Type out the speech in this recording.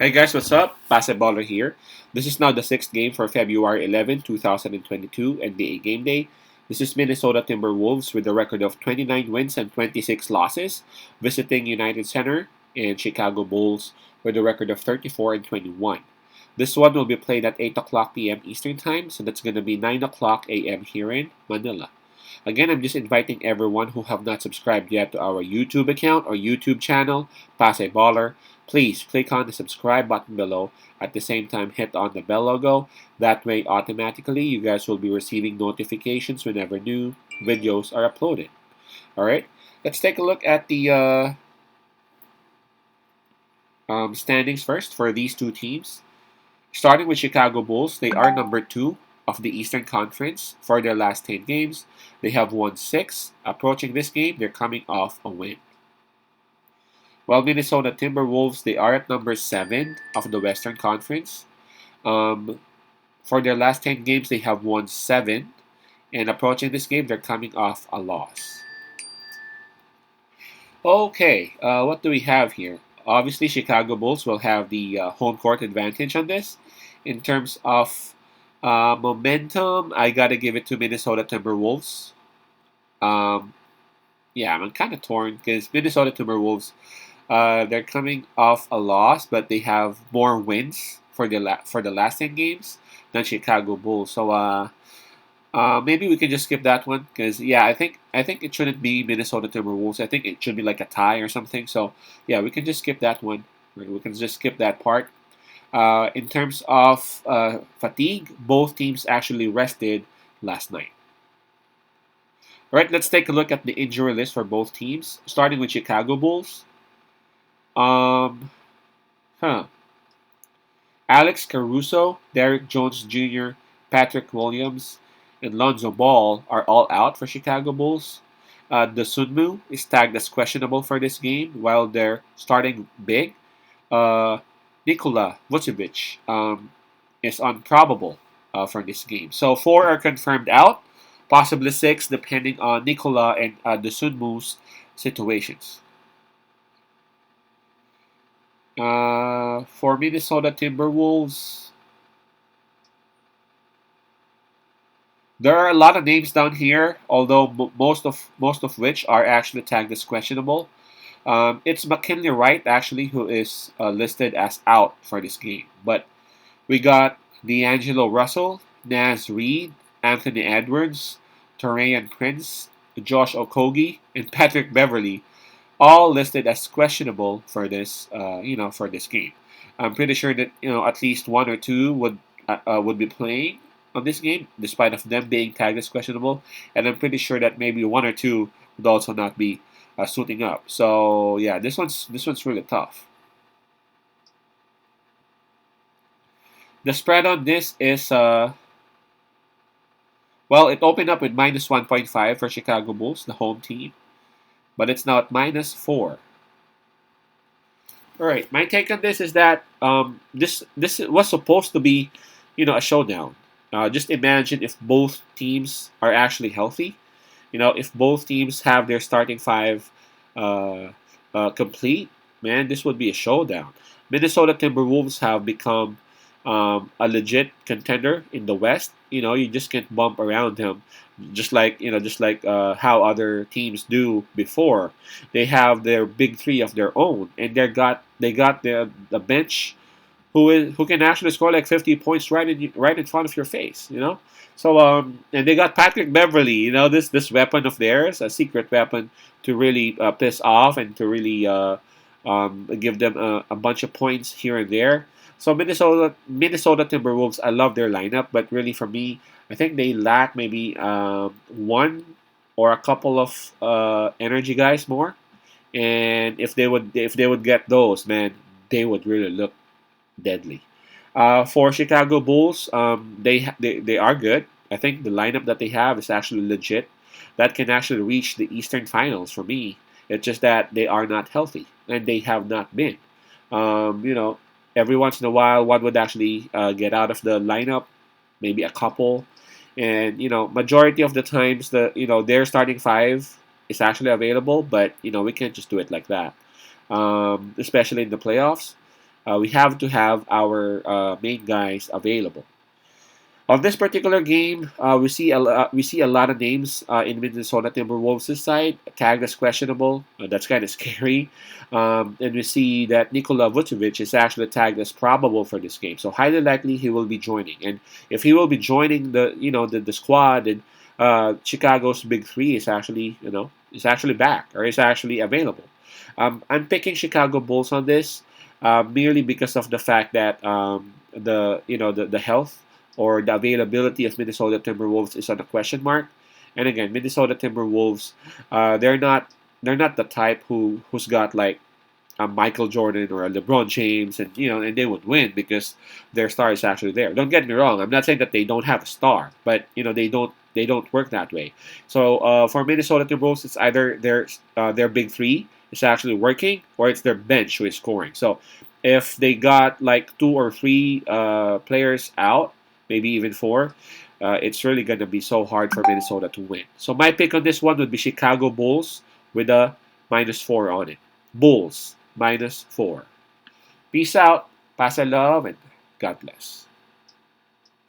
Hey guys, what's up? Baller here. This is now the sixth game for February 11, 2022, NBA Game Day. This is Minnesota Timberwolves with a record of 29 wins and 26 losses, visiting United Center, and Chicago Bulls with a record of 34 and 21. This one will be played at 8 o'clock p.m. Eastern Time, so that's going to be 9 o'clock a.m. here in Manila. Again, I'm just inviting everyone who have not subscribed yet to our YouTube account or YouTube channel, Baller. Please click on the subscribe button below. At the same time, hit on the bell logo. That way, automatically, you guys will be receiving notifications whenever new videos are uploaded. All right, let's take a look at the standings first for these two teams. Starting with Chicago Bulls, they are number 2 of the Eastern Conference for their last 10 games. They have won 6. Approaching this game, they're coming off a win. While Minnesota Timberwolves, they are at number 7 of the Western Conference. For their last 10 games, they have won 7. And approaching this game, they're coming off a loss. Okay, what do we have here? Obviously, Chicago Bulls will have the home court advantage on this. In terms of momentum, I gotta give it to Minnesota Timberwolves. Yeah, I'm kind of torn because Minnesota Timberwolves, they're coming off a loss, but they have more wins for the last 10 games than Chicago Bulls. So maybe we can just skip that one because yeah, I think it shouldn't be Minnesota Timberwolves. I think it should be like a tie or something. So yeah, we can just skip that one. We can just skip that part. In terms of fatigue, both teams actually rested last night. All right, let's take a look at the injury list for both teams, starting with Chicago Bulls. Um, huh. Alex Caruso, Derrick Jones Jr., Patrick Williams, and Lonzo Ball are all out for Chicago Bulls. The Sunmu is tagged as questionable for this game, while they're starting big. Uh, Nikola Vucevic is improbable for this game. So 4 are confirmed out, possibly 6 depending on Nikola and the Sunmu's situations. For Minnesota Timberwolves, there are a lot of names down here, although most of which are actually tagged as questionable. It's McKinley Wright actually who is listed as out for this game, but we got D'Angelo Russell, Naz Reid, Anthony Edwards, Torian Prince, Josh Okogie, and Patrick Beverly, all listed as questionable for this game. I'm pretty sure that at least 1 or 2 would be playing on this game, despite of them being tagged as questionable, and I'm pretty sure that maybe 1 or 2 would also not be suiting up. So yeah, this one's really tough. The spread on this is well, it opened up with minus 1.5 for Chicago Bulls, the home team, but it's now at minus 4. All right, my take on this is that this was supposed to be, a showdown. Just imagine if both teams are actually healthy. If both teams have their starting five uh, complete, man, this would be a showdown. Minnesota Timberwolves have become a legit contender in the West. You just can't bump around them, just like how other teams do before. They have their big three of their own, and they got the bench who can actually score like 50 points right in front of your face. So and they got Patrick Beverly. This weapon of theirs, a secret weapon to really piss off and to really give them a bunch of points here and there. So Minnesota Timberwolves, I love their lineup, but really for me, I think they lack maybe one or a couple of energy guys more. And if they would get those, man, they would really look deadly. For Chicago Bulls, they are good. I think the lineup that they have is actually legit. That can actually reach the Eastern Finals for me. It's just that they are not healthy, and they have not been. Um, you know, every once in a while, one would actually get out of the lineup, maybe a couple, and majority of the times their starting five is actually available, but we can't just do it like that, especially in the playoffs. We have to have our main guys available. On this particular game, we see a lot of names in Minnesota Timberwolves' side tagged as questionable. That's kind of scary, and we see that Nikola Vucevic is actually tagged as probable for this game. So highly likely he will be joining. And if he will be joining the squad, then Chicago's big three is actually back or is actually available. I'm picking Chicago Bulls on this merely because of the fact that the health or the availability of Minnesota Timberwolves is on a question mark. And again, Minnesota Timberwolves, they're not the type who's got like a Michael Jordan or a LeBron James, and they would win because their star is actually there. Don't get me wrong. I'm not saying that they don't have a star, but they don't work that way. So for Minnesota Timberwolves, it's either their big three is actually working or it's their bench who is scoring. So if they got like two or three players out, maybe even four, it's really going to be so hard for Minnesota to win. So my pick on this one would be Chicago Bulls with a -4 on it. Bulls -4. Peace out, pasa love, and God bless.